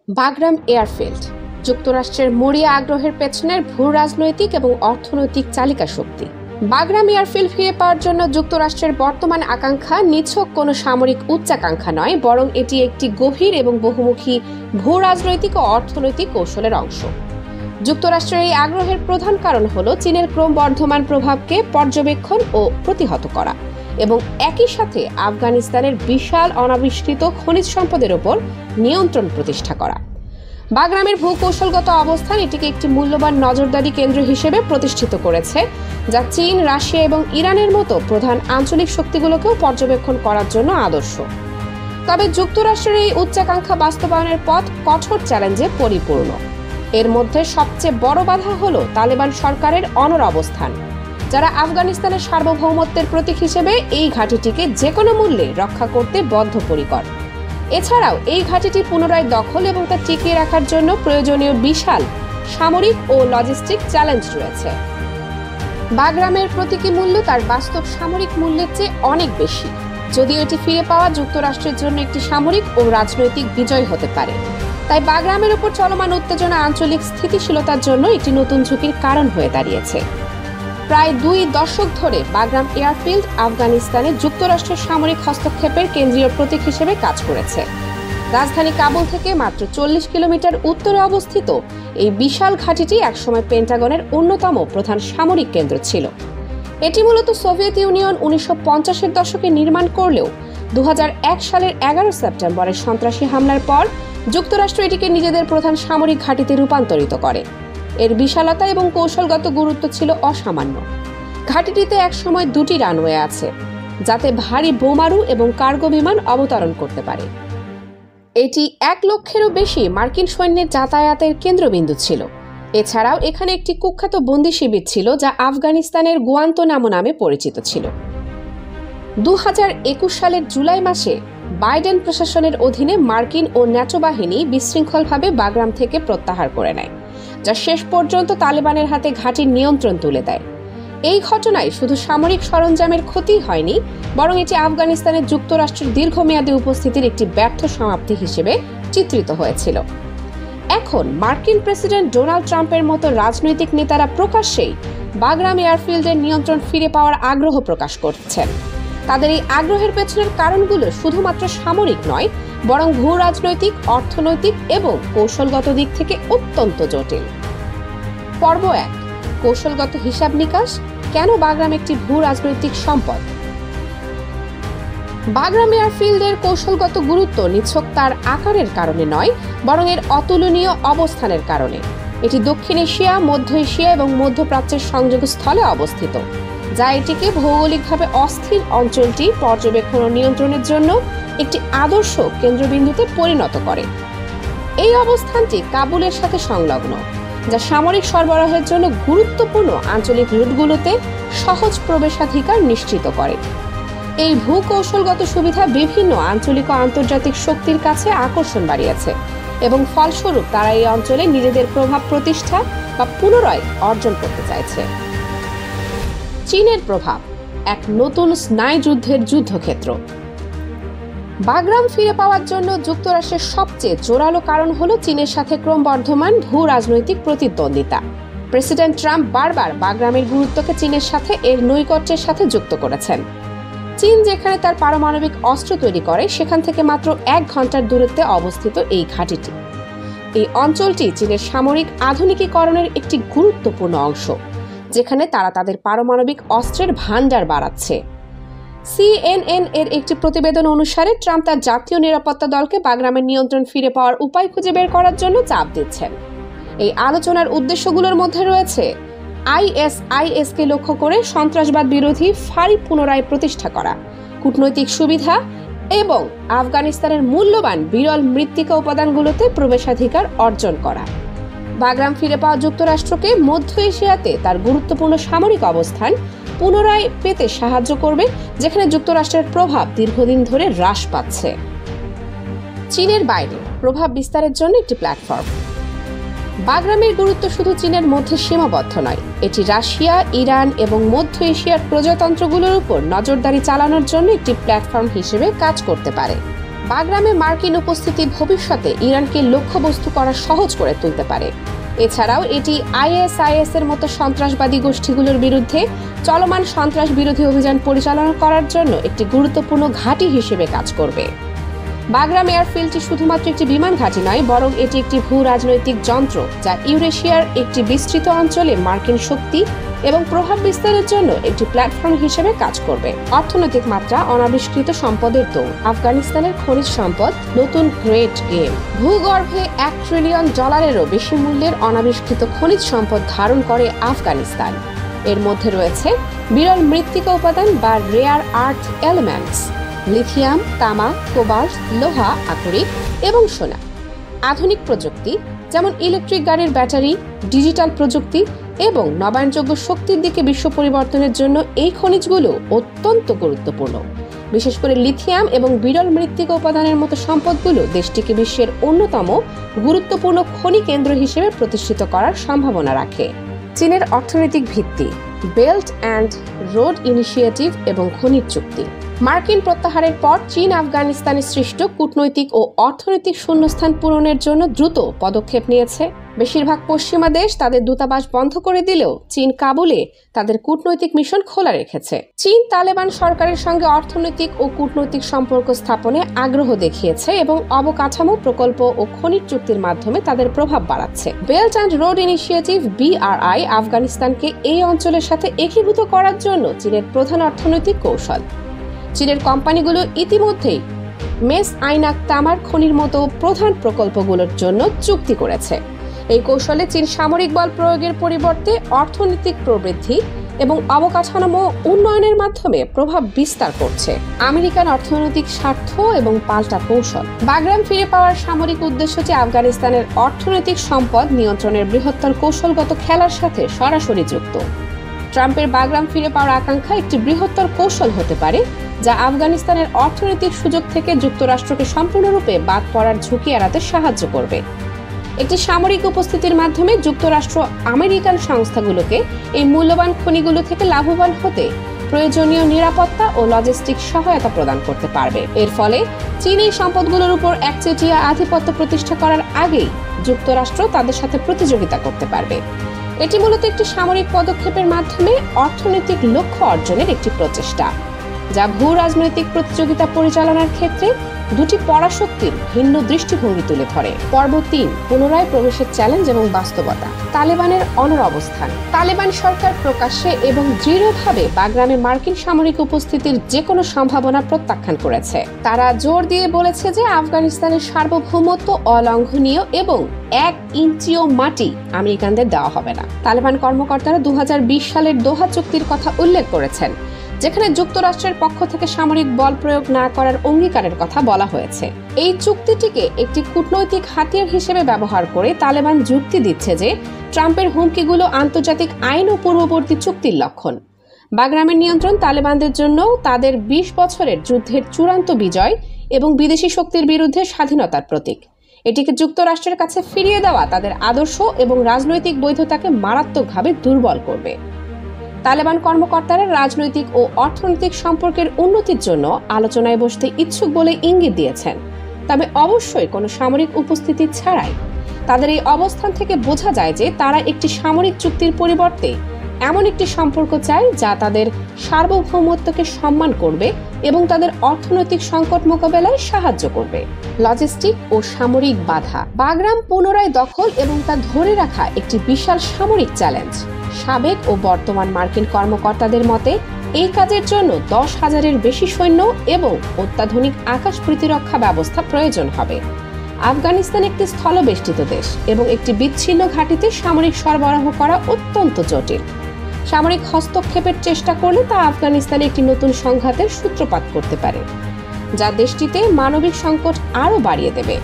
Bagram airfield যুক্তরাষ্ট্রের মরিয়া আগ্রহের পেছনের ভূ রাজনৈতিক এবং অর্থনৈতিক চালিকা শক্তি। বাগরাম এয়ারফিল্ড ফিরে পাওয়ার জন্য যুক্তরাষ্ট্রের বর্তমান আকাঙ্ক্ষা নিছক কোনো সামরিক উচ্চাকাঙ্ক্ষা নয়, বরং এটি একটি গভীর এবং বহুমুখী ভূ রাজনৈতিক ও অর্থনৈতিক কৌশলের অংশ। যুক্তরাষ্ট্রের এই আগ্রহের প্রধান কারণ হল চীনের ক্রমবর্ধমান প্রভাবকে পর্যবেক্ষণ ও প্রতিহত করা এবং একই সাথে আফগানিস্তানের বিশাল অনাবিষ্কৃত খনিজ সম্পদের ওপর নিয়ন্ত্রণ প্রতিষ্ঠা করা। বাগরামের ভূকৌশলগত অবস্থান এটিকে একটি মূল্যবান নজরদারি কেন্দ্র হিসেবে প্রতিষ্ঠিত করেছে, যা চীন, রাশিয়া এবং ইরানের মতো প্রধান আঞ্চলিক শক্তিগুলোকেও পর্যবেক্ষণ করার জন্য আদর্শ। তবে যুক্তরাষ্ট্রের এই উচ্চাকাঙ্ক্ষা বাস্তবায়নের পথ কঠোর চ্যালেঞ্জে পরিপূর্ণ। এর মধ্যে সবচেয়ে বড় বাধা হল তালেবান সরকারের অনড় অবস্থান, যারা আফগানিস্তানের সার্বভৌমত্বের প্রতীক হিসেবে এই ঘাঁটিটিকে যে কোনো মূল্যে রক্ষা করতে বদ্ধপরিকর। এছাড়াও এই ঘাঁটিটি পুনরায় দখল এবং তা টিকিয়ে রাখার জন্য প্রয়োজনীয় বিশাল সামরিক ও লজিস্টিক চ্যালেঞ্জ রয়েছে। বাগরামের প্রতীকী মূল্য তার বাস্তব সামরিক মূল্যের চেয়ে অনেক বেশি, যদিও এটি ফিরে পাওয়া যুক্তরাষ্ট্রের জন্য একটি সামরিক ও রাজনৈতিক বিজয় হতে পারে। তাই বাগরামের উপর চলমান উত্তেজনা আঞ্চলিক স্থিতিশীলতার জন্য একটি নতুন ঝুঁকির কারণ হয়ে দাঁড়িয়েছে। প্রায় 2 দশক ধরে বাগরাম এয়ারফিল্ড আফগানিস্তানে যুক্তরাষ্ট্রের সামরিক হস্তক্ষেপের কেন্দ্রীয় প্রতীক হিসেবে কাজ করেছে। রাজধানী কাবুল থেকে মাত্র 40 কিলোমিটার উত্তরে অবস্থিত এই বিশাল ঘাঁটিটি একসময় পেন্টাগনের অন্যতম প্রধান সামরিক কেন্দ্র ছিল। এটি মূলত সোভিয়েত ইউনিয়ন 1950-এর দশকে নির্মাণ করলেও 2001 সালের 11 সেপ্টেম্বরের সন্ত্রাসী হামলার পর যুক্তরাষ্ট্র এটিকে নিজেদের প্রধান সামরিক ঘাঁটিতে রূপান্তরিত করে। এর বিশালতা এবং কৌশলগত গুরুত্ব ছিল অসামান্য। ঘাঁটিটিতে একসময় 2টি রানওয়ে আছে, যাতে ভারী বোমারু এবং কার্গো বিমান অবতরণ করতে পারে। এটি 1 লক্ষেরও বেশি মার্কিন সৈন্যের যাতায়াতের কেন্দ্রবিন্দু ছিল। এছাড়াও এখানে একটি কুখ্যাত বন্দী শিবির ছিল, যা আফগানিস্তানের গুয়ান্তনামো নামে পরিচিত ছিল। 2021 সালের জুলাই মাসে বাইডেন প্রশাসনের অধীনে মার্কিন ও ন্যাটো বাহিনী বিশৃঙ্খলভাবে বাগরাম থেকে প্রত্যাহার করে নেয়, যা শেষ পর্যন্ত তালেবানের হাতে ঘাঁটির নিয়ন্ত্রণ তুলে দেয়। এই ঘটনায় শুধু সামরিক সরঞ্জামের ক্ষতি হয়নি, বরং এটি আফগানিস্তানের যুক্তরাষ্ট্রের দীর্ঘমেয়াদী উপস্থিতির একটি ব্যর্থ সমাপ্তি হিসেবে চিত্রিত হয়েছিল। এখন মার্কিন প্রেসিডেন্ট ডোনাল্ড ট্রাম্পের মতো রাজনৈতিক নেতারা প্রকাশ্যেই বাগরাম এয়ারফিল্ডের নিয়ন্ত্রণ ফিরে পাওয়ার আগ্রহ প্রকাশ করছেন। তাদের এই আগ্রহের পেছনের কারণগুলো শুধুমাত্র সামরিক নয়, বরং ভূ রাজনৈতিক, অর্থনৈতিক এবং কৌশলগত দিক থেকে অত্যন্ত জটিল। পর্ব 1, কৌশলগত হিসাব নিকাশ। কেন বাগরাম একটি ভূ রাজনৈতিক সম্পদ? বাগরাম এয়ারফিল্ডের কৌশলগত গুরুত্ব নিছক তার আকারের কারণে নয়, বরং এর অতুলনীয় অবস্থানের কারণে। এটি দক্ষিণ এশিয়া, মধ্য এশিয়া এবং মধ্যপ্রাচ্যের সংযোগস্থলে অবস্থিত, যা এটিকে ভৌগোলিকভাবে অস্থির অঞ্চলটি পর্যবেক্ষণ ও নিয়ন্ত্রণের জন্য একটি আদর্শ কেন্দ্রবিন্দুতে পরিণত করে। এই অবস্থানটি কাবুলের সাথে সংলগ্ন, যা সামরিক সরবরাহের জন্য গুরুত্বপূর্ণ আঞ্চলিক রুটগুলোতে সহজ প্রবেশাধিকার নিশ্চিত করে। এই ভূকৌশলগত সুবিধা বিভিন্ন আঞ্চলিক ও আন্তর্জাতিক শক্তির কাছে আকর্ষণ বাড়িয়েছে এবং ফলস্বরূপ তারা এই অঞ্চলে নিজেদের প্রভাব প্রতিষ্ঠা বা পুনরায় অর্জন করতে চাইছে। চীনের প্রভাব, এক নতুন স্নায়ুযুদ্ধের যুদ্ধক্ষেত্র। বাগরাম ফিরে পাওয়ার জন্য যুক্তরাষ্ট্রের সবচেয়ে জোরালো কারণ হল চীনের সাথে ক্রমবর্ধমান ভূ রাজনৈতিক প্রতিদ্বন্দ্বিতা। প্রেসিডেন্ট ট্রাম্প বারবার বাগরামের গুরুত্বকে চীনের সাথে এর নৈকট্যের সাথে যুক্ত করেছেন। চীন যেখানে তার পারমাণবিক অস্ত্র তৈরি করে, সেখান থেকে মাত্র 1 ঘন্টার দূরত্বে অবস্থিত এই ঘাঁটিটি। এই অঞ্চলটি চীনের সামরিক আধুনিকীকরণের একটি গুরুত্বপূর্ণ অংশ, যেখানে তারা তাদের পারমাণবিক অস্ত্রের ভান্ডার বাড়াচ্ছে। CNN এর একটি প্রতিবেদন অনুসারে ট্রাম্প তার জাতীয় নিরাপত্তা দলকে বাগরামের নিয়ন্ত্রণ ফিরে পাওয়ার উপায় খুঁজে বের করার জন্য চাপ দিচ্ছেন। এই আলোচনার উদ্দেশ্যগুলোর মধ্যে রয়েছে ISIS-কে লক্ষ্য করে সন্ত্রাসবাদ বিরোধী ফাঁড়ি পুনরায় প্রতিষ্ঠা করা, কূটনৈতিক সুবিধা এবং আফগানিস্তানের মূল্যবান বিরল মৃত্তিকা উপাদানগুলোতে প্রবেশাধিকার অর্জন করা। বাগরাম ফিরে পাওয়া যুক্তরাষ্ট্রকে মধ্য এশিয়াতে তার গুরুত্বপূর্ণ সামরিক অবস্থান পুনরায় পেতে সাহায্য করবে, যেখানে যুক্তরাষ্ট্রের প্রভাব দীর্ঘদিন ধরে হ্রাস পাচ্ছে। চীনের বাইরে প্রভাব বিস্তারের জন্য একটি প্ল্যাটফর্ম। বাগরামের গুরুত্ব শুধু চীনের মধ্যে সীমাবদ্ধ নয়, এটি রাশিয়া, ইরান এবং মধ্য এশিয়ার প্রজাতন্ত্রগুলোর উপর নজরদারি চালানোর জন্য একটি প্ল্যাটফর্ম হিসেবে কাজ করতে পারে। বাগরামে মার্কিন উপস্থিতি ভবিষ্যতে ইরানকে লক্ষ্যবস্তু করা সহজ করে তুলতে পারে। এছাড়াও এটি আইএসআইএস এর মতো সন্ত্রাসবাদী গোষ্ঠীগুলোর বিরুদ্ধে চলমান সন্ত্রাস বিরোধী অভিযান পরিচালনা করার জন্য একটি গুরুত্বপূর্ণ ঘাঁটি হিসেবে কাজ করবে। বাগরাম এয়ারফিল্ডটি শুধুমাত্র একটি বিমান ঘাঁটি নয়, বরং এটি একটি ভূ রাজনৈতিক যন্ত্র যা ইউরেশিয়ার একটি বিস্তৃত অঞ্চলে মার্কিন শক্তি এবং প্রভাব বিস্তারের জন্য একটি প্ল্যাটফর্ম হিসেবে কাজ করবে। অর্থনৈতিক মাত্রা, অনাবিষ্কৃত সম্পদের দৌড়, আফগানিস্তানের খনিজ সম্পদ, নতুন গ্রেট গেম। ভূগর্ভে $1 ট্রিলিয়ন বেশি মূল্যের অনাবিষ্কৃত খনিজ সম্পদ ধারণ করে আফগানিস্তান। এর মধ্যে রয়েছে বিরল মৃত্তিকা উপাদান বা রেয়ার আর্থ এলিমেন্টস, লিথিয়াম, তামা, কোবাল্ট, লোহা, আকরিক এবং সোনা। আধুনিক প্রযুক্তি যেমন ইলেকট্রিক গাড়ির ব্যাটারি, ডিজিটাল প্রযুক্তি এবং নবায়নযোগ্য শক্তির দিকে বিশ্ব পরিবর্তনের জন্য এই খনিজগুলো অত্যন্ত গুরুত্বপূর্ণ। বিশেষ করে লিথিয়াম এবং বিরল মৃত্তিকা উপাদানের মতো সম্পদগুলো দেশটিকে বিশ্বের অন্যতম গুরুত্বপূর্ণ খনি কেন্দ্র হিসেবে প্রতিষ্ঠিত করার সম্ভাবনা রাখে। চীনের অর্থনৈতিক ভিত্তি, বেল্ট অ্যান্ড রোড ইনিশিয়েটিভ এবং খনিজ চুক্তি। মার্কিন প্রত্যাহারের পর চীন আফগানিস্তানে সৃষ্ট কূটনৈতিক ও অর্থনৈতিক শূন্যস্থান পূরণের জন্য দ্রুত পদক্ষেপ নিয়েছে। বেশিরভাগ পশ্চিমা দেশ তাদের দূতাবাস বন্ধ করে দিলেও চীন কাবুলে তাদের কূটনৈতিক মিশন খোলা রেখেছে। চীন তালেবান সরকারের সঙ্গে অর্থনৈতিক ও কূটনৈতিক সম্পর্ক স্থাপনে আগ্রহ দেখিয়েছে এবং অবকাঠামো, প্রকল্প ও খনিজ চুক্তির মাধ্যমে তাদের প্রভাব বাড়াচ্ছে। Belt and road initiative BRI আফগানিস্তানকে এই অঞ্চলের সাথে একীভূত করার জন্য চীনের প্রধান অর্থনৈতিক কৌশল। চীনের কোম্পানিগুলো ইতিমধ্যেই মেস আইনাক তামার খনির মতো প্রধান প্রকল্পগুলোর জন্য চুক্তি করেছে। এই কৌশলে চীন সামরিক বল প্রয়োগের পরিবর্তে অর্থনৈতিক প্রবৃদ্ধি এবং অবকাঠামো উন্নয়নের মাধ্যমে প্রভাব বিস্তার করছে। আমেরিকান অর্থনৈতিক স্বার্থ এবং পাল্টা কৌশল। বাগরাম ফিরে পাওয়ার সামরিক উদ্দেশ্যটি আফগানিস্তানের অর্থনৈতিক সম্পদ নিয়ন্ত্রণের বৃহত্তর কৌশলগত খেলার সাথে সরাসরি যুক্ত। ট্রাম্পের বাগরাম ফিরে পাওয়ার আকাঙ্ক্ষা একটি বৃহত্তর কৌশল হতে পারে, যা আফগানিস্তানের অর্থনৈতিক সুযোগ থেকে যুক্তরাষ্ট্রকে সম্পূর্ণরূপে বাদ পড়ার ঝুঁকি এড়াতে সাহায্য করবে। একটি সামরিক উপস্থিতির মাধ্যমে যুক্তরাষ্ট্র আমেরিকান সংস্থাগুলোকে এই মূল্যবান খনিগুলো থেকে লাভবান হতে প্রয়োজনীয় নিরাপত্তা ও লজিস্টিক সহায়তা প্রদান করতে পারবে। এর ফলে চীন এই সম্পদগুলোর উপর একচেটিয়া আধিপত্য প্রতিষ্ঠা করার আগেই যুক্তরাষ্ট্র তাদের সাথে প্রতিযোগিতা করতে পারবে। এটি মূলত একটি সামরিক পদক্ষেপের মাধ্যমে অর্থনৈতিক লক্ষ্য অর্জনের একটি প্রচেষ্টা, যা ভূ রাজনৈতিক প্রতিযোগিতা পরিচালনার ক্ষেত্রে দুটি পরাশক্তির ভিন্ন দৃষ্টিভঙ্গি তুলে ধরে। পর্ব 3, পুনরায় প্রবেশের চ্যালেঞ্জ এবং বাস্তবতা। তালেবানের অনড় অবস্থান। তালেবান সরকার প্রকাশ্যে এবং দৃঢ়ভাবে বাগরামে মার্কিন সামরিক উপস্থিতির যে কোনো সম্ভাবনা প্রত্যাখ্যান করেছে। তারা জোর দিয়ে বলেছে যে আফগানিস্তানের সার্বভৌমত্ব অলঙ্ঘনীয় এবং 1 ইঞ্চিও মাটি আমেরিকানদের দেওয়া হবে না। তালেবান কর্মকর্তারা 2020 সালের দোহা চুক্তির কথা উল্লেখ করেছেন, যেখানে যুক্তরাষ্ট্রের পক্ষ থেকে সামরিক বল প্রয়োগ না করার অঙ্গীকারের কথা বলা হয়েছে। এই চুক্তিটিকে একটি কূটনৈতিক হাতিয়ার হিসেবে ব্যবহার করে তালেবান যুক্তি দিচ্ছে যে ট্রাম্পের হুমকিগুলো আন্তর্জাতিক আইন ও পূর্ববর্তী চুক্তির লক্ষণ। বাগরামের নিয়ন্ত্রণ তালেবানদের জন্য তাদের 20 বছরের যুদ্ধের চূড়ান্ত বিজয় এবং বিদেশি শক্তির বিরুদ্ধে স্বাধীনতার প্রতীক। এটিকে যুক্তরাষ্ট্রের কাছে ফিরিয়ে দেওয়া তাদের আদর্শ এবং রাজনৈতিক বৈধতাকে মারাত্মকভাবে দুর্বল করবে। তালেবান কর্মকর্তারা রাজনৈতিক ও অর্থনৈতিক সম্পর্কের উন্নতির জন্য আলোচনায় বসতে ইচ্ছুক বলে ইঙ্গিত দিয়েছেন, তবে অবশ্যই কোনো সামরিক উপস্থিতি ছাড়াই। তাদের এই অবস্থান থেকে বোঝা যায় যে তারা একটি সামরিক চুক্তির পরিবর্তে এমন একটি সম্পর্ক চায় যা তাদের সার্বভৌমত্বকে সম্মান করবে এবং তাদের অর্থনৈতিক সংকট মোকাবেলায় সাহায্য করবে। লজিস্টিক ও সামরিক বাধা। বাগরাম পুনরায় দখল এবং তা ধরে রাখা একটি বিশাল সামরিক চ্যালেঞ্জ। সাবেক ও বর্তমান মার্কিন কর্মকর্তাদের মতে এই কাজের জন্য 10,000-এর বেশি সৈন্য এবং অত্যাধুনিক আকাশ প্রতিরক্ষা ব্যবস্থা প্রয়োজন হবে। আফগানিস্তান একটি স্থলবেষ্টিত দেশ এবং একটি বিচ্ছিন্ন ঘাঁটিতে সামরিক সরবরাহ করা অত্যন্ত জটিল। সামরিক হস্তক্ষেপের চেষ্টা করলে তা আফগানিস্তানে একটি নতুন সংঘাতের সূত্রপাত করতে পারে, যা দেশটিতে মানবিক সংকট আরও বাড়িয়ে দেবে।